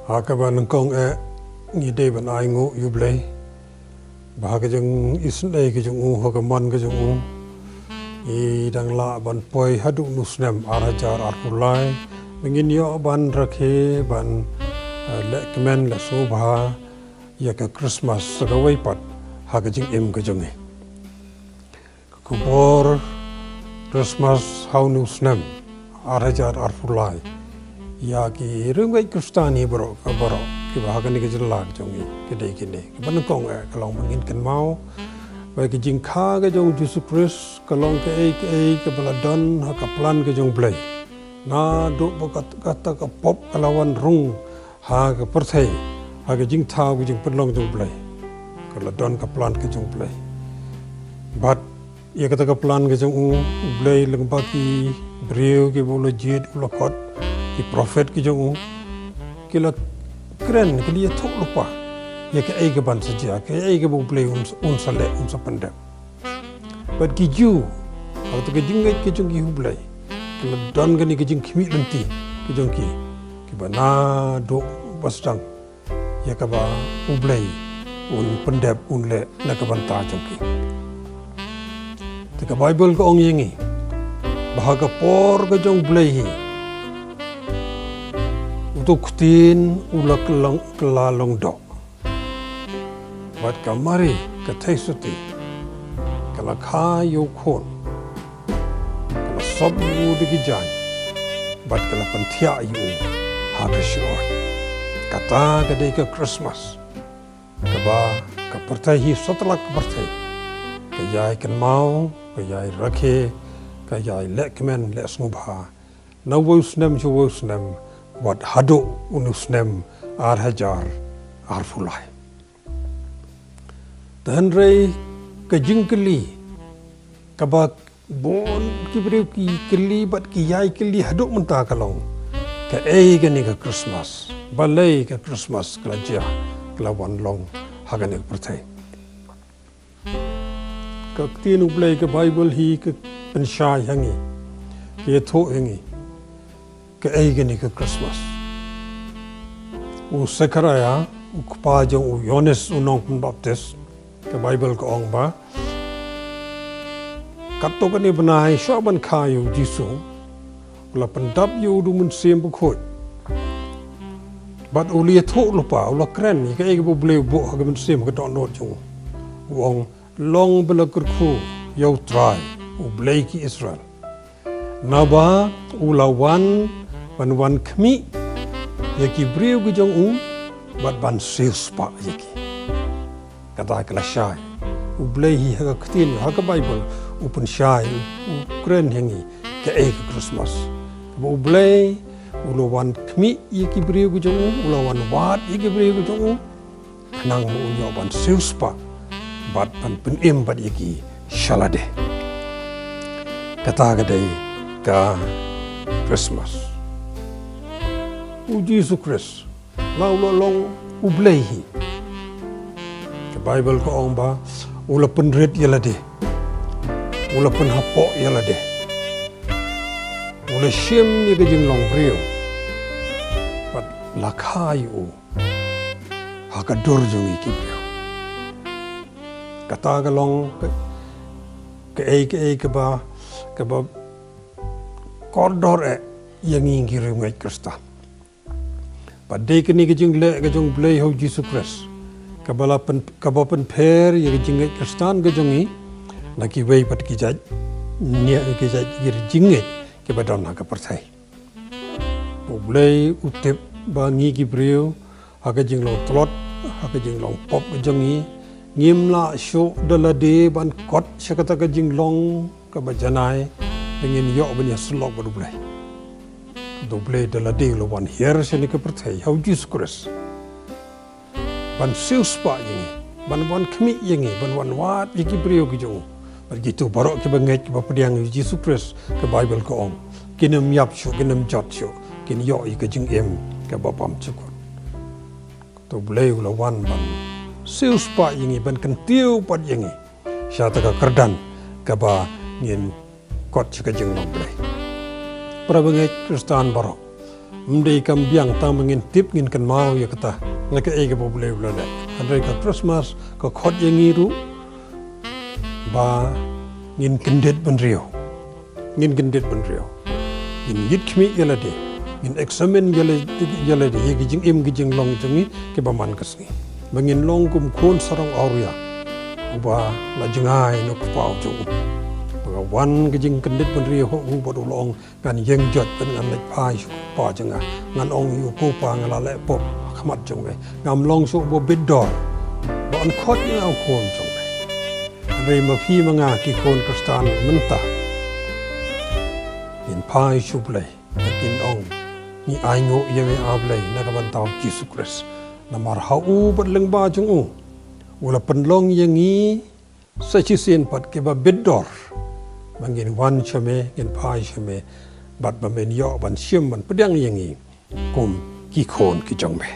Hakaban kong ni day ban ai ngu yublay bahaga jong isnay ke jong hakaman ke jong I dang la ban poi hadu nusnem arajar arkulai mengin yo ban rakhe ban lekmen la sobha ya ka Christmas sagawai pat haga jing ke jong Khubor Khristmas hau nusnem arajar arkulai ya ki rungai Kristani bro ki bahaga ni ke jelak jongi kidai kini ban kong kalong mengin kan mau bagi jing kha ke jong Jesus Christ kalong ke baladon ha ka plan ke jong blai na do kata ka pop kalawan rung ha ka perthai ha ke jing tha ke jing penlong jong blai kaladon ka plan ke jong blai bat ia kata ka plan ke jong blai leng baki breu ke bolo jid ulo kot ki prophet ke jong kila keren ke dia thok lupa ya ke ai ke ban saja ke ai ke bu play sale sapandam but ki ju atau ke jingai ke jong ki hublai ke don gani ke jing khimi lenti ke jong ki bana do basdang ya ka ba hublai pendap le na ka ban ta jong ki te ka bible ko ong yengi bahaga por ke jong blai hi untuk tin ulak kelalong dok bat kamari kataisuti kala khayo khon kala sabu digijan bat kala panthia yu habashor kata gadai ke Christmas kaba ka pertai hi satlak pertai kayai kan mau kayai rakhe kayai lekmen le smubha nawusnem juwusnem wat hadu unusnem arhajar arfulai dan rei kejingkeli kabak bon kibriu ki keli bat ki yai keli hadu mentah kalong ke gani ke Christmas balai ke Christmas kelaja kelawan long hagani pertai ke tinu play ke Bible hi ke pensyai hangi ke tho hangi ke gani ke Christmas u Sekaraya u kpajong u Yohanes unong Baptist ke Bible ko ong ba kato kani banai syaban kayu jisu ula pendap yu du mun sem bukhot bat uli tho lupa ula kren ni ke bu bleu bo ha mun sem ka don not jung wong long belakur khu yau try u blei ki Israel naba ula wan khmi yaki breu ki jong bat ban seus pa yaki kata kala syai u blei hi ha ktin ha ka Bible u pun syai u kren hengi ke ke Christmas u blei u lo wan khmi yaki breu ki jong u lo wan wat yaki breu ki jong nang mu yo ban seus pa bat pan pen em bat yaki shalade kata gadai ka Christmas u Jesus Christ lau lo long u blei hi ke Bible ko ong ba ula pen red yalade ula pen hapo yalade ula shem ye ke jing long breu bat lakai u ha ka dor jong ki breu kata ka long ke ba kordor yang ingi rungai Kristen padai kini ke jing le ke jong blei ho Jesus Christ kabapan per ye ke jing Kristen ke jongi laki wei pat ki jaj nia ke jaj gir jinge ke badon ha ka perthai blei utep ba ngi ki breu ha ke jing lo tlot ha ke jing long pop ke jongi ngimla sho dalade ban kot sakata ke jing long ka bajanai dengan yo ban yaslok ba blei doble dalade lo wan hier seni ke perthai hau Jesus Christ ban seus pa yengi ban wan khmi yengi ban wan wat yiki breu ki jong begitu barok ke bangai ke padiang Jesus Christ ke Bible ko ong kinem yap shu kinem jot shu kin yo ke jing em ke bapam chukot to bleu lo wan ban seus pa yengi ban kentiu pat yengi syata ka kerdan ke ba ngin kot ke jing long blei prabangai Kristen barok mendai kam biang tang mengintip ngin kan mau ya kata ngaka ege boleh belada andai ka Christmas ka khot yang ngiru ba ngin kendet benrio ngin yit khmi yala de ngin examen yala de ye gijing im gijing long jungi ke ba man kasngi bangin long kum khon sarong auria uba la jingai no pau jung ba wan gijing kendet benrio ho bo long kan yeng jot ben an lek pai pa janga ngan ong yu ko pa ngala le pop khmat jung we ngam long su bo bidor ba an khot ni au khon jung we rei ma phi manga ki khon kristan menta in pai su play in ong ni ai ngo ye we a play na ka ban taw Jesus Christ na mar ha u bat leng ba jung u ula penlong yang ngi sa chi sin pat ke ba bidor bangin wan chame in pai chame bat ba men yo ban siam ban pedang yang ngi kum ki khon ki jong me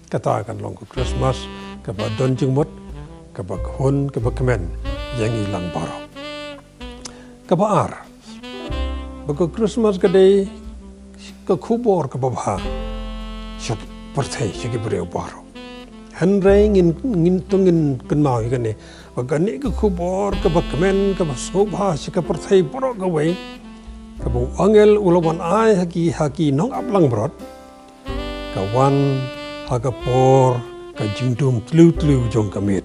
kata kan long ko Christmas ka ba don jung mot ka ba khon ka ba kemen yang ngi lang baro ka ba ar ba ko Christmas ka dei ka khubor ka ba bha shop parthai chi breu baro han rei ngin tungin kan mau kan ne ba kan ni ka khubor ka ba kemen ka ba sobha chi ka parthai baro ka wei ka bu angel ulawan ai haki nong aplang brot ka wan haga por ka jingdum tlu jong kamit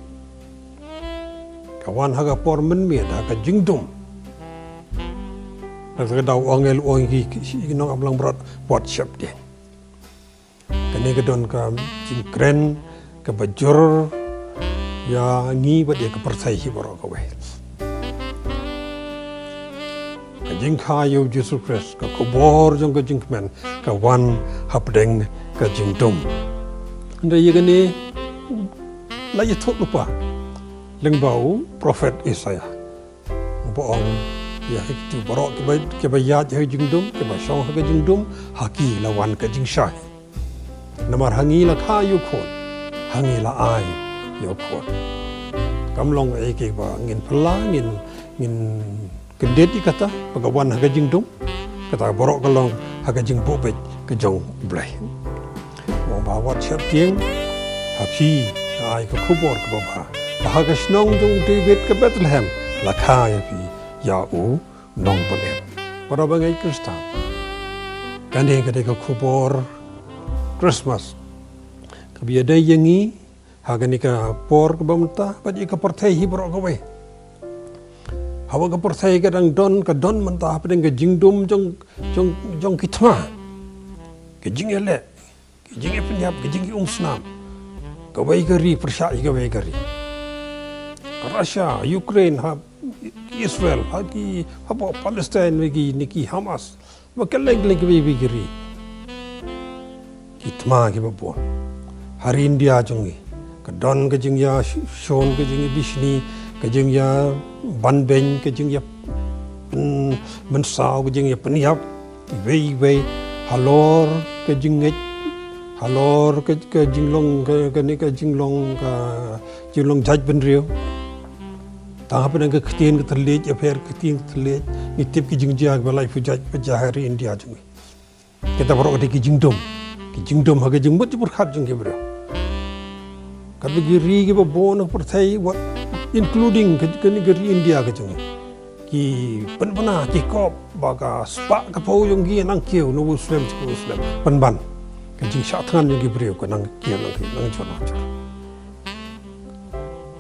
ka wan haga por men miet ka jingdum ka dau angel ong ki nong aplang brot pot shop de ka ne ka don ka jingkren ka bajur ya ngi ba de ka parthai hi baro ka wei jing khayo Jesus Christ ka khubor jong ka jingmen ka wan hapdeng ka jingdum nda yegani la yithok lupa lengbau prophet Isaiah boong ya hiktu borok ke ba ya jingdum ke ba shong ka jingdum haki la wan ka jingsha namar hangi la khayo khon hangi la ai yo khon kamlong ai ke ba ngin phla ngin kendet kata pagawan haga jingdum kata borok kalong haga jing bobet ke jong blai wong ba wat chap tieng hapi ai ka khubor ka ba haga snong jong David ke Bethlehem la kha ya pi ya u nong bonem para bangai Kristen kan de ka khubor Christmas ka bi ada yangi haga ni ka por ka bamta pa ji ka parthai hi borok ka we hawa ka parthai ka don mentah pedeng ka jingdum jong kitma ka jing ele ka jing penyap ka jing umsnam ka wai gari persya ka wai gari Russia Ukraine ha Israel ha ki ha Palestine lagi niki Hamas wa keleng wai gari kitma ki babo hari India jongi ka don ka jing ya shon ka jing bishni ka jing ya ban ben ka jing ya men sao ka jing ya peniap wei halor ka jing ngej halor ka jinglong ka ni ka jinglong jaj ben riu ta ha pen ka ktien ka thlej affair ktien thlej ni tip ki jing ja balai fu jaj pajahari India jung kita borok ki jingdom ha ka jing mut pur khat jung ke bro ka bi ri ki ba bon pur thai what including ke negeri India ke jung ki penbana ki kop baga spa ka pau yung gi nang kieu no muslim penban ke jing sha than yung gi breu ko nang kieu nang chona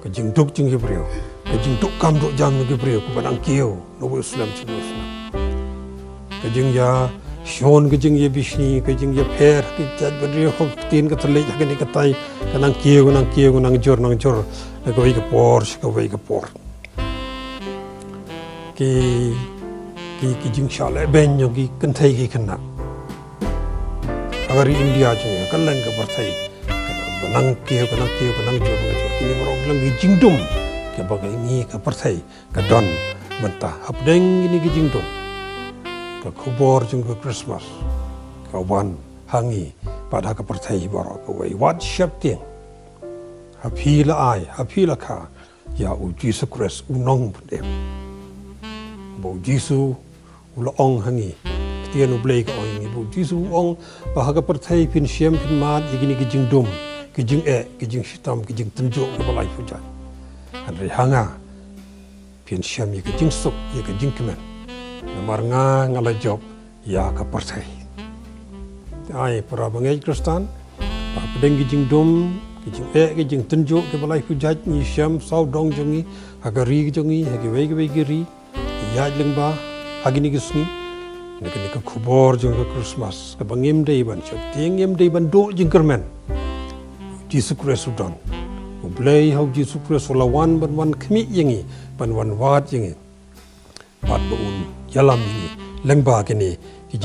ke jing duk jing gi breu ke jing duk kam duk jam yung gi breu ko nang kieu no muslim ke jing ya shon ke jing ye bishni ke jing ye pher ke jaj breu ko tin ka thle ka ni ka tai ka nang kieu nang jor ko wei ka por ki jing shale ben yo ki kan thai ki khana agar India jung kan lang ka parthai nang kieu jor ki ni borok lang ki jingdum ke bagai ni ka parthai ka don menta hapdeng ni ki jingdum ka khubor jung ka Christmas ka wan hangi pada ka parthai borok ka wei wat shap tieng hapi la ai hapi la kha ya u Jesus Christ u nong dem bo Jesus u la ong hangi tienu blai ka ong bu jisu ong bahaga perthai pin siam pin mat igini ki jing dum ki jing ki jing sitam ki jing tenjo ke balai pujan andri hanga pin siam ki jing sok ki jing kemen namar nga ngala job ya ka perthai ai para bangai Kristen pa pedeng ki jing dum ki jing tenjo ke balai pujan ni siam sau dong jongi agari jongi hagi wei giri ya lengba agini gisni nika khubor jong ka Christmas ka bangim dei ban chok tiengem dei ban do jing kermen Jesus Christ don ublei hau Jesus Christ la wan ban wan khmi yengi ban wan wat yengi bat bun yalam yengi lengba kini ki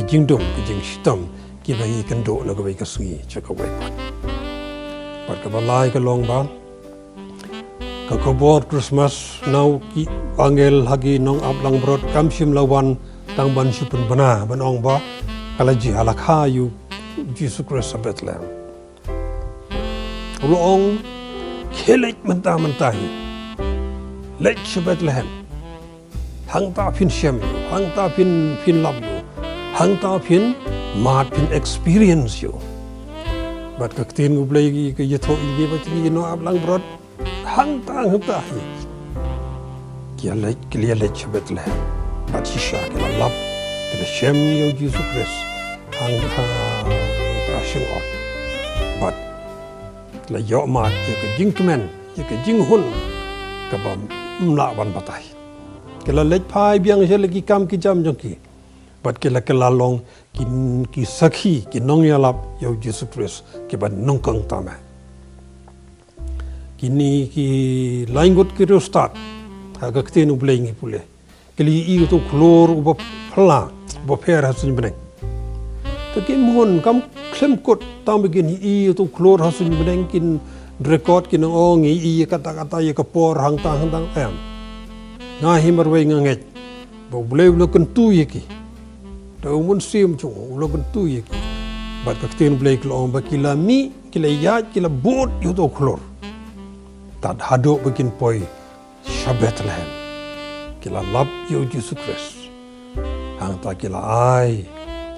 jing dum ki jing shitam ki bangi kan do na ka bai ka sungi chaka wai pat ka balai ka long ba ka Khubor Christmas nau ki angel hagi nong ablang brot kamsim lawan tang ban supun bana ban ong ba kalaji halakha yu Jesus Christ sa Bethlehem ulong khelek menta hi lek sa Bethlehem hang ta phin siam yu hang ta phin lam yu hang ta phin mat phin experience yu bat ka tin ublei ki yatho ilge ba ti no ablang brot hang ta hi kia lek sa Bethlehem bat shisha kila lap kila shem yo Jesus Christ hang ta shing ot bat la yo mat ye ka jing kemen ye ka jing hun ka bam mla wan batai kila lek phai biang je lagi kam ki jam jong ki bat kila long ki sakhi ki nong ya lap yo Jesus Christ ki ban nong kang ta ma kini ki laingot ki ro start ha ka ktenu blengi pule kali i tu klor uba phla bo pher hasun beneng to ki mon kam klem kot tam begin i tu klor hasun beneng kin record kin ong i kata ye ka por hang tang em nga himar we nget bo blew lo kan tu ye ki to mun sim chu lo kan tu ye ki bat ka ktenu blek lo ba kila mi kila ya kila bot yu tu klor tad hado begin poi Bethlehem kila lap yo Jesus Christ hang ta kila ai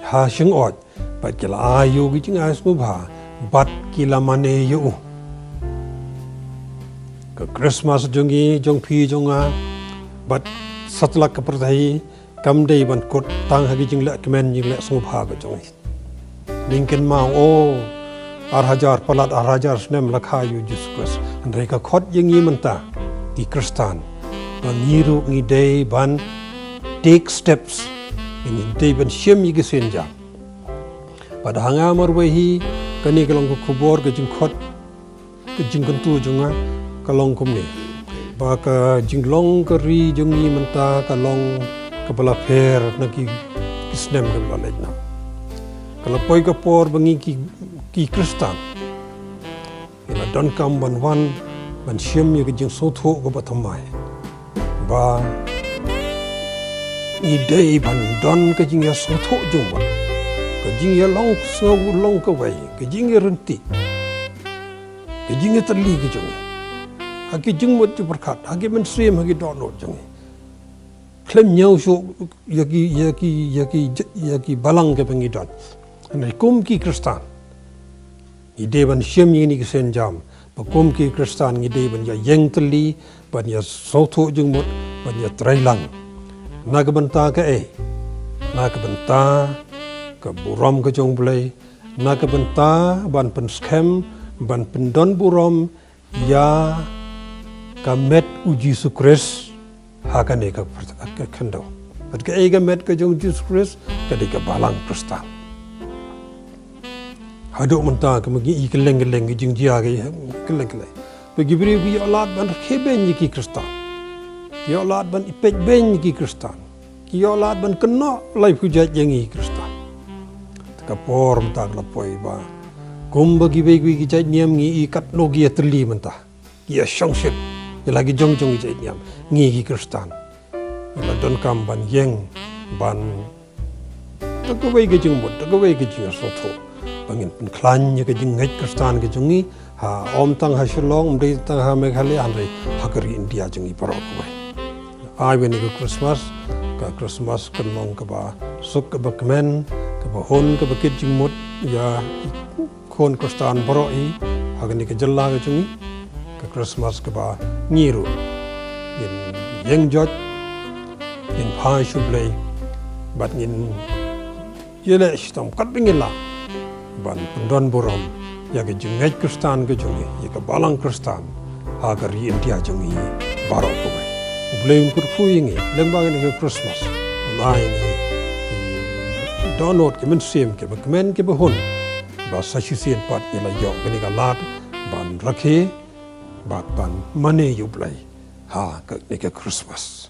ha shing ot bat kila ai yo gi ching ai smu ba bat kila mane yo ka Christmas jong phi jonga bat satlak ka pradai kam dei ban kot tang ha gi jing la kemen jing la smu ba ga jong linken ma o arhajar palat arhajar snem lakha yo Jesus Christ andai ka khot yengi manta ki Kristen bangiru ngi day ban take steps in day ban shem yi senja pada hanga marwahi kani kalong ko khubor ke jing khot ke jing kantu junga kalong kumni ba ka jinglong ka ri jungi manta kalong kabala fair naki kisnem kabala lejna kala poi ka por bangi ki Kristen ila don kam ban wan ban shem yi ke jing so tho ko bathamai ba i day ban don ka jing ya so tho jung ba ka jing ya long ka wai ka jing ya renti ka jing ya tali ki jung ha ki jing mot ju barkat ha ki men stream ha ki do no jung klem nyau so ya ki balang ka bangi don anai kum ki Kristen i day ban shem yi ni ki sen jam ba kum ki Kristen i day ban ya yeng tali ban ya so tho jung mot ban ya trailang nagabanta ka nagabanta ka buram ka jong blai nagabanta ban pen scam ban pen don buram ya ka met u Jesus Christ ha ka ne ka khando at ka ga met ka jong Jesus Christ ka de ka balang Kristen hado manta ka magi i keleng jing dia ga keleng bagi beri bi alat ban kheben ki Kristen ki alat ban ipek ben ki Kristen ki alat ban kena lai hujat yangi Kristen ka por mta la poi ba kum bagi begi ki jai niam ngi i kat no gi atli manta ki shongship ya lagi jong ki jai niam ngi ki Kristen la don kam ban yeng ban ta ko wei ge jing mot ta ko wei ge jing so tho bangin pen klan ye ge jing ngai Kristen ge jungi ha om tang ha Shillong mdei tang ha Meghalaya andai hakari India jungi paro ko wai ai when go Christmas ka Christmas kan long ka ba suk ka bakmen Kebahon kebakit jengmut ya kon Kristan boroi hagan ke jella ke jungi ke Christmas keba ngiru yin yeng jot yin pai shublei bat yin yele stom kat bingila ban pendon borom ya ke jungai Kristan ke jungi ya ke balang Kristan hagar yin dia jungi barok ko bai blame kur fu yingi lembang ke Christmas lai ni donot ke men sim ke men ke behon ba sashisien pat ila yo gani ga lat ban rakhe bat ban mane yublai ha ke Christmas